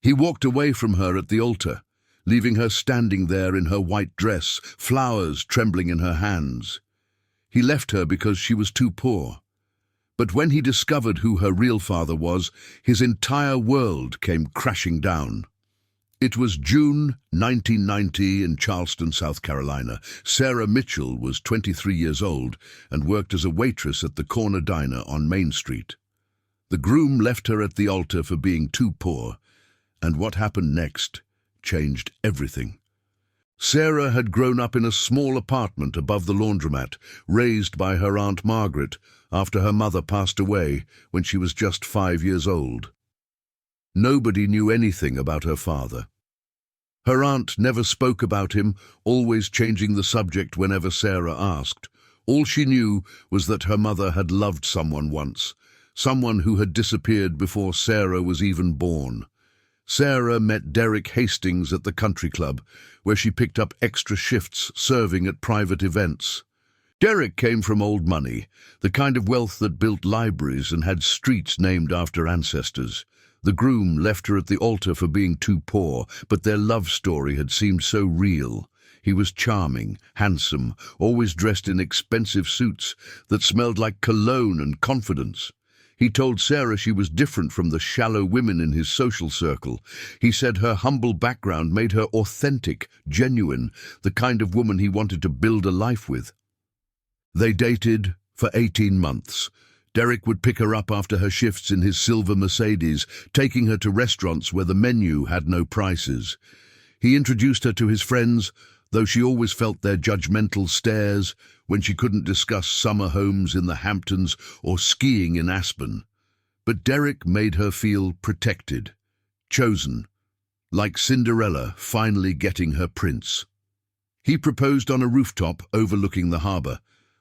He walked away from her at the altar, leaving her standing there in her white dress, flowers trembling in her hands. He left her because she was too poor. But when he discovered who her real father was, his entire world came crashing down. It was June 1990 in Charleston, South Carolina. Sarah Mitchell was 23 years old and worked as a waitress at the corner diner on Main Street. The groom left her at the altar for being too poor, and what happened next changed everything. Sarah had grown up in a small apartment above the laundromat, raised by her Aunt Margaret after her mother passed away when she was just 5 years old. Nobody knew anything about her father. Her aunt never spoke about him, always changing the subject whenever Sarah asked. All she knew was that her mother had loved someone once, someone who had disappeared before Sarah was even born. Sarah met Derek Hastings at the country club, where she picked up extra shifts serving at private events. Derek came from old money, the kind of wealth that built libraries and had streets named after ancestors. The groom left her at the altar for being too poor, but their love story had seemed so real. He was charming, handsome, always dressed in expensive suits that smelled like cologne and confidence. He told Sarah she was different from the shallow women in his social circle. He said her humble background made her authentic, genuine, the kind of woman he wanted to build a life with. They dated for 18 months. Derek would pick her up after her shifts in his silver Mercedes, taking her to restaurants where the menu had no prices. He introduced her to his friends, though she always felt their judgmental stares when she couldn't discuss summer homes in the Hamptons or skiing in Aspen. But Derek made her feel protected, chosen, like Cinderella finally getting her prince. He proposed on a rooftop overlooking the harbour,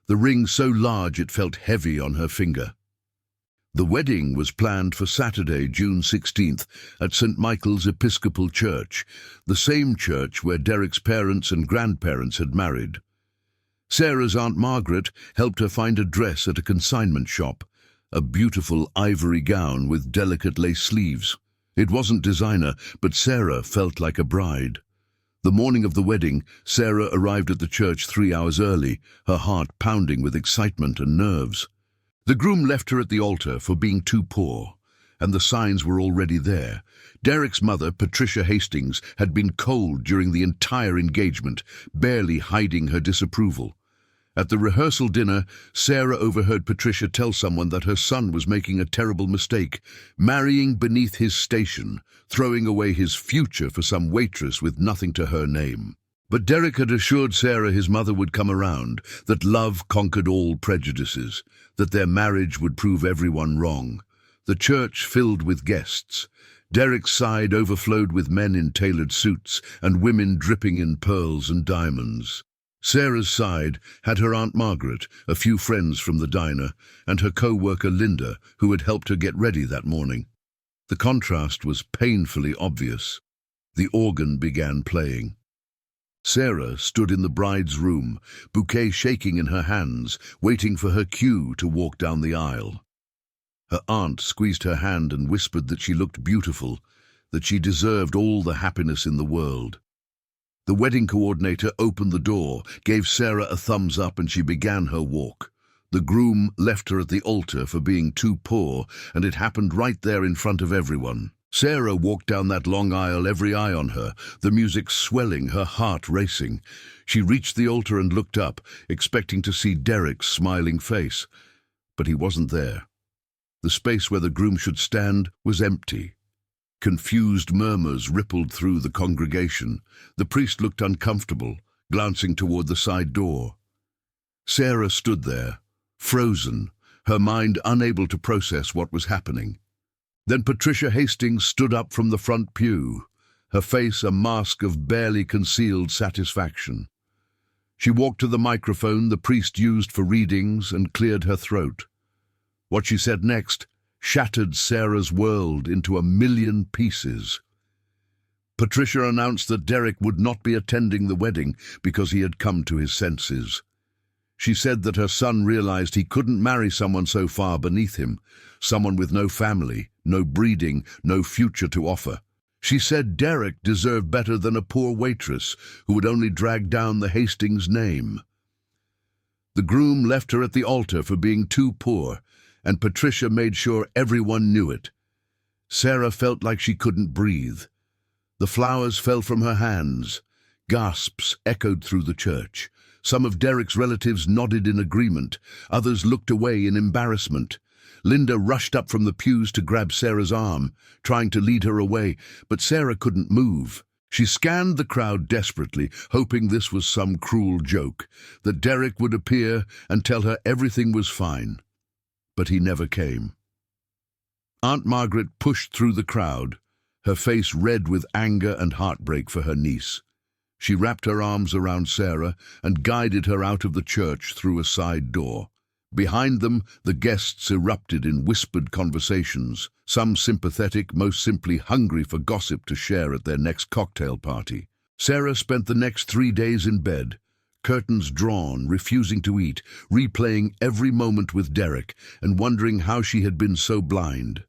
the ring so large it felt heavy on her finger. The wedding was planned for Saturday, June 16th, at St. Michael's Episcopal Church, the same church where Derek's parents and grandparents had married. Sarah's Aunt Margaret helped her find a dress at a consignment shop, a beautiful ivory gown with delicate lace sleeves. It wasn't designer, but Sarah felt like a bride. The morning of the wedding, Sarah arrived at the church 3 hours early, her heart pounding with excitement and nerves. The groom left her at the altar for being too poor, and the signs were already there. Derek's mother, Patricia Hastings, had been cold during the entire engagement, barely hiding her disapproval. At the rehearsal dinner, Sarah overheard Patricia tell someone that her son was making a terrible mistake, marrying beneath his station, throwing away his future for some waitress with nothing to her name. But Derek had assured Sarah his mother would come around, that love conquered all prejudices, that their marriage would prove everyone wrong. The church filled with guests. Derek's side overflowed with men in tailored suits and women dripping in pearls and diamonds. Sarah's side had her Aunt Margaret, a few friends from the diner, and her co-worker Linda, who had helped her get ready that morning. The contrast was painfully obvious. The organ began playing. Sarah stood in the bride's room, bouquet shaking in her hands, waiting for her cue to walk down the aisle. Her aunt squeezed her hand and whispered that she looked beautiful, that she deserved all the happiness in the world. The wedding coordinator opened the door, gave Sarah a thumbs up, and she began her walk. The groom left her at the altar for being too poor, and it happened right there in front of everyone. Sarah walked down that long aisle, every eye on her, the music swelling, her heart racing. She reached the altar and looked up, expecting to see Derek's smiling face. But he wasn't there. The space where the groom should stand was empty. Confused murmurs rippled through the congregation. The priest looked uncomfortable, glancing toward the side door. Sarah stood there, frozen, her mind unable to process what was happening. Then Patricia Hastings stood up from the front pew, her face a mask of barely concealed satisfaction. She walked to the microphone the priest used for readings and cleared her throat. What she said next shattered Sarah's world into a million pieces. Patricia announced that Derek would not be attending the wedding because he had come to his senses. She said that her son realized he couldn't marry someone so far beneath him, someone with no family, no breeding, no future to offer. She said Derek deserved better than a poor waitress who would only drag down the Hastings name. The groom left her at the altar for being too poor, and Patricia made sure everyone knew it. Sarah felt like she couldn't breathe. The flowers fell from her hands. Gasps echoed through the church. Some of Derek's relatives nodded in agreement. Others looked away in embarrassment. Linda rushed up from the pews to grab Sarah's arm, trying to lead her away, but Sarah couldn't move. She scanned the crowd desperately, hoping this was some cruel joke, that Derek would appear and tell her everything was fine. But he never came. Aunt Margaret pushed through the crowd, her face red with anger and heartbreak for her niece. She wrapped her arms around Sarah and guided her out of the church through a side door. Behind them, the guests erupted in whispered conversations, some sympathetic, most simply hungry for gossip to share at their next cocktail party. Sarah spent the next 3 days in bed, curtains drawn, refusing to eat, replaying every moment with Derek and wondering how she had been so blind.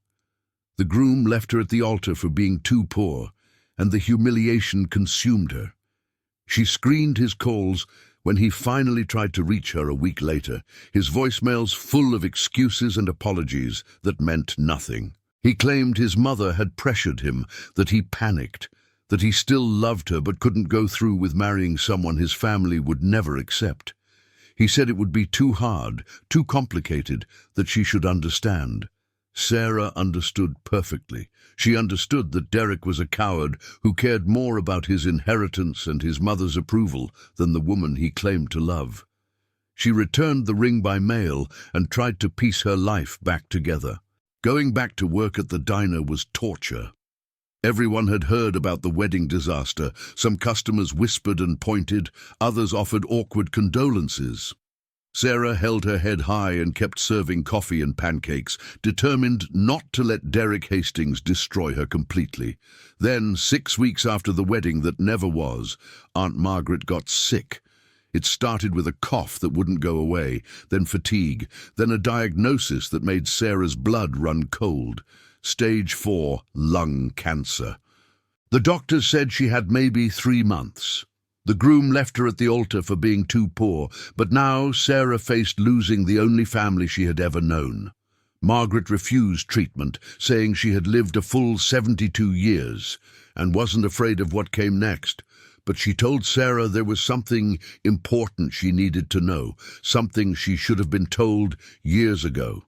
The groom left her at the altar for being too poor, and the humiliation consumed her. She screened his calls when he finally tried to reach her a week later, his voicemails full of excuses and apologies that meant nothing. He claimed his mother had pressured him, that he panicked, that he still loved her but couldn't go through with marrying someone his family would never accept. He said it would be too hard, too complicated, that she should understand. Sarah understood perfectly. She understood that Derek was a coward who cared more about his inheritance and his mother's approval than the woman he claimed to love. She returned the ring by mail and tried to piece her life back together. Going back to work at the diner was torture. Everyone had heard about the wedding disaster. Some customers whispered and pointed, others offered awkward condolences. Sarah held her head high and kept serving coffee and pancakes, determined not to let Derek Hastings destroy her completely. Then, 6 weeks after the wedding that never was, Aunt Margaret got sick. It started with a cough that wouldn't go away, then fatigue, then a diagnosis that made Sarah's blood run cold. Stage 4, lung cancer. The doctors said she had maybe 3 months. The groom left her at the altar for being too poor, but now Sarah faced losing the only family she had ever known. Margaret refused treatment, saying she had lived a full 72 years and wasn't afraid of what came next. But she told Sarah there was something important she needed to know, something she should have been told years ago.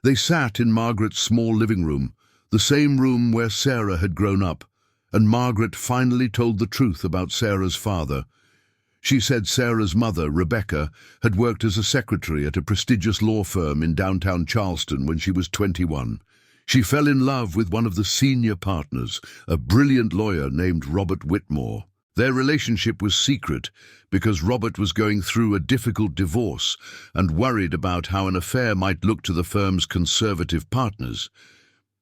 They sat in Margaret's small living room, the same room where Sarah had grown up, and Margaret finally told the truth about Sarah's father. She said Sarah's mother, Rebecca, had worked as a secretary at a prestigious law firm in downtown Charleston when she was 21. She fell in love with one of the senior partners, a brilliant lawyer named Robert Whitmore. Their relationship was secret because Robert was going through a difficult divorce and worried about how an affair might look to the firm's conservative partners.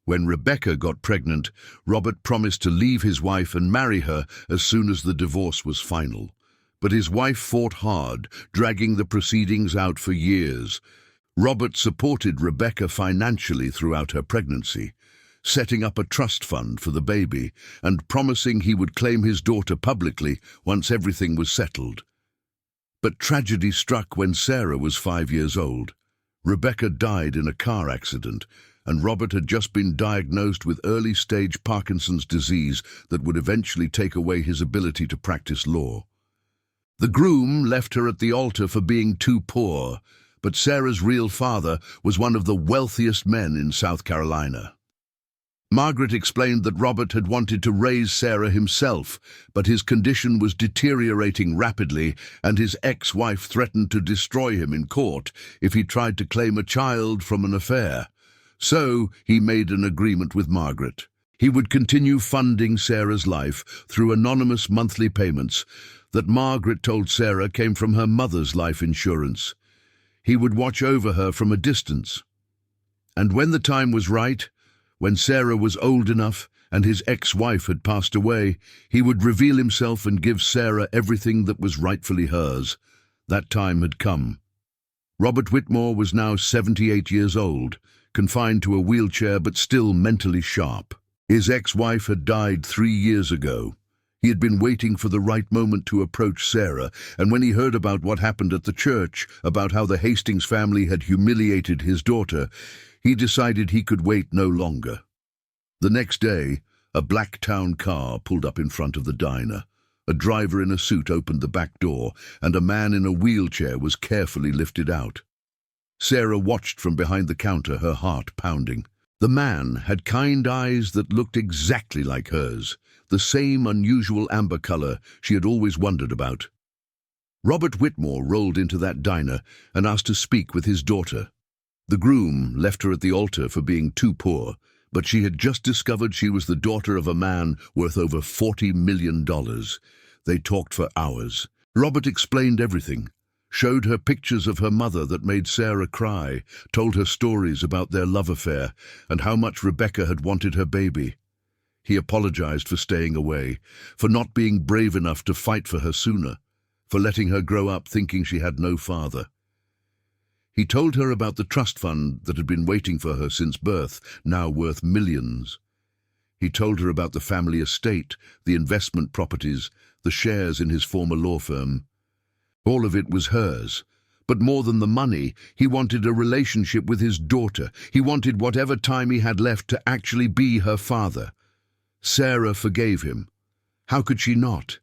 When Rebecca got pregnant, Robert promised to leave his wife and marry her as soon as the divorce was final. But his wife fought hard, dragging the proceedings out for years. Robert supported Rebecca financially throughout her pregnancy, setting up a trust fund for the baby and promising he would claim his daughter publicly once everything was settled. But tragedy struck when Sarah was 5 years old. Rebecca died in a car accident, and Robert had just been diagnosed with early-stage Parkinson's disease that would eventually take away his ability to practice law. The groom left her at the altar for being too poor, but Sarah's real father was one of the wealthiest men in South Carolina. Margaret explained that Robert had wanted to raise Sarah himself, but his condition was deteriorating rapidly, and his ex-wife threatened to destroy him in court if he tried to claim a child from an affair. So he made an agreement with Margaret. He would continue funding Sarah's life through anonymous monthly payments that Margaret told Sarah came from her mother's life insurance. He would watch over her from a distance. And when the time was right, when Sarah was old enough and his ex-wife had passed away, he would reveal himself and give Sarah everything that was rightfully hers. That time had come. Robert Whitmore was now 78 years old, confined to a wheelchair but still mentally sharp. His ex-wife had died 3 years ago. He had been waiting for the right moment to approach Sarah, and when he heard about what happened at the church, about how the Hastings family had humiliated his daughter, he decided he could wait no longer. The next day, a black town car pulled up in front of the diner. A driver in a suit opened the back door, and a man in a wheelchair was carefully lifted out. Sarah watched from behind the counter, her heart pounding. The man had kind eyes that looked exactly like hers, the same unusual amber color she had always wondered about. Robert Whitmore rolled into that diner and asked to speak with his daughter. The groom left her at the altar for being too poor, but she had just discovered she was the daughter of a man worth over $40 million. They talked for hours. Robert explained everything, showed her pictures of her mother that made Sarah cry, told her stories about their love affair and how much Rebecca had wanted her baby. He apologized for staying away, for not being brave enough to fight for her sooner, for letting her grow up thinking she had no father. He told her about the trust fund that had been waiting for her since birth, now worth millions. He told her about the family estate, the investment properties, the shares in his former law firm. All of it was hers. But more than the money, he wanted a relationship with his daughter. He wanted whatever time he had left to actually be her father. Sarah forgave him. How could she not?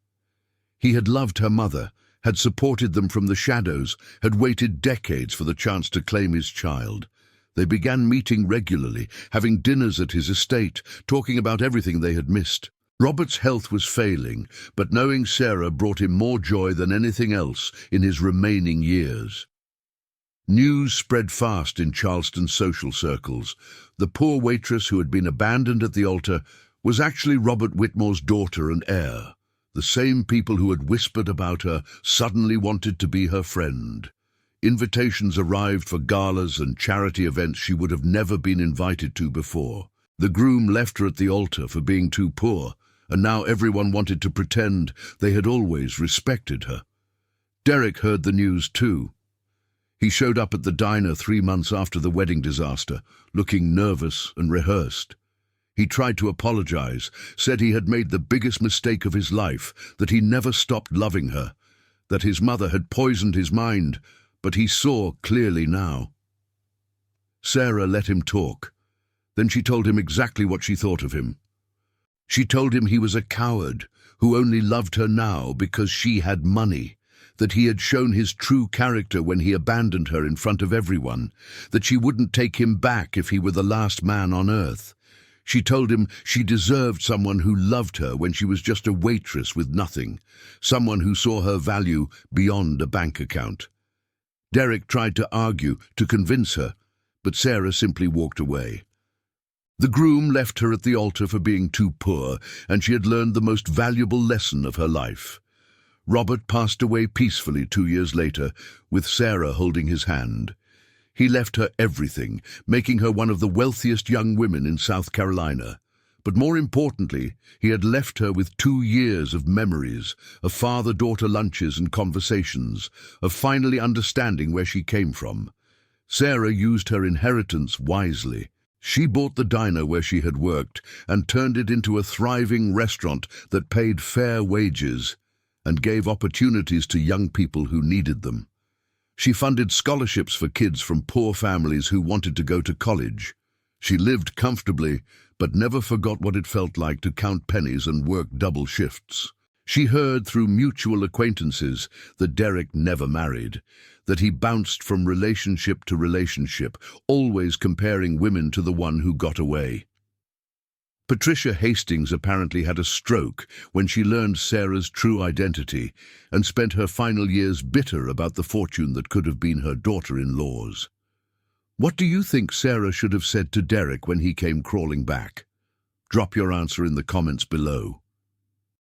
He had loved her mother, had supported them from the shadows, had waited decades for the chance to claim his child. They began meeting regularly, having dinners at his estate, talking about everything they had missed. Robert's health was failing, but knowing Sarah brought him more joy than anything else in his remaining years. News spread fast in Charleston social circles. The poor waitress who had been abandoned at the altar was actually Robert Whitmore's daughter and heir. The same people who had whispered about her suddenly wanted to be her friend. Invitations arrived for galas and charity events she would have never been invited to before. The groom left her at the altar for being too poor, and now everyone wanted to pretend they had always respected her. Derek heard the news too. He showed up at the diner 3 months after the wedding disaster, looking nervous and rehearsed. He tried to apologize, said he had made the biggest mistake of his life, that he never stopped loving her, that his mother had poisoned his mind, but he saw clearly now. Sarah let him talk. Then she told him exactly what she thought of him. She told him he was a coward who only loved her now because she had money, that he had shown his true character when he abandoned her in front of everyone, that she wouldn't take him back if he were the last man on earth. She told him she deserved someone who loved her when she was just a waitress with nothing, someone who saw her value beyond a bank account. Derek tried to argue, to convince her, but Sarah simply walked away. The groom left her at the altar for being too poor, and she had learned the most valuable lesson of her life. Robert passed away peacefully 2 years later, with Sarah holding his hand. He left her everything, making her one of the wealthiest young women in South Carolina. But more importantly, he had left her with 2 years of memories, of father-daughter lunches and conversations, of finally understanding where she came from. Sarah used her inheritance wisely. She bought the diner where she had worked and turned it into a thriving restaurant that paid fair wages and gave opportunities to young people who needed them. She funded scholarships for kids from poor families who wanted to go to college. She lived comfortably, but never forgot what it felt like to count pennies and work double shifts. She heard through mutual acquaintances that Derek never married, that he bounced from relationship to relationship, always comparing women to the one who got away. Patricia Hastings apparently had a stroke when she learned Sarah's true identity and spent her final years bitter about the fortune that could have been her daughter-in-law's. What do you think Sarah should have said to Derek when he came crawling back? Drop your answer in the comments below.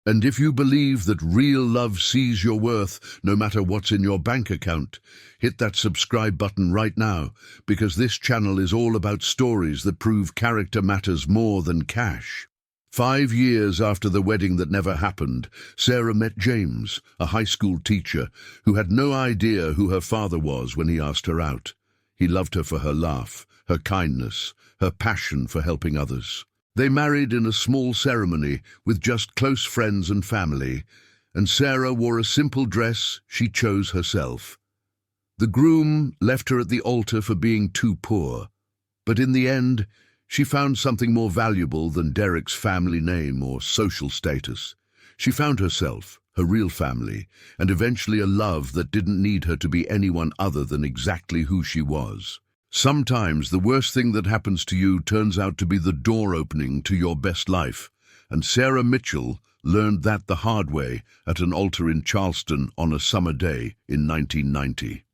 And if you believe that real love sees your worth no matter what's in your bank account, hit that subscribe button right now, because this channel is all about stories that prove character matters more than cash. 5 years after the wedding that never happened, Sarah met James, a high school teacher, who had no idea who her father was when he asked her out. He loved her for her laugh, her kindness, her passion for helping others. They married in a small ceremony with just close friends and family, and Sarah wore a simple dress she chose herself. The groom left her at the altar for being too poor, but in the end, she found something more valuable than Derek's family name or social status. She found herself, her real family, and eventually a love that didn't need her to be anyone other than exactly who she was. Sometimes the worst thing that happens to you turns out to be the door opening to your best life, and Sarah Mitchell learned that the hard way at an altar in Charleston on a summer day in 1990.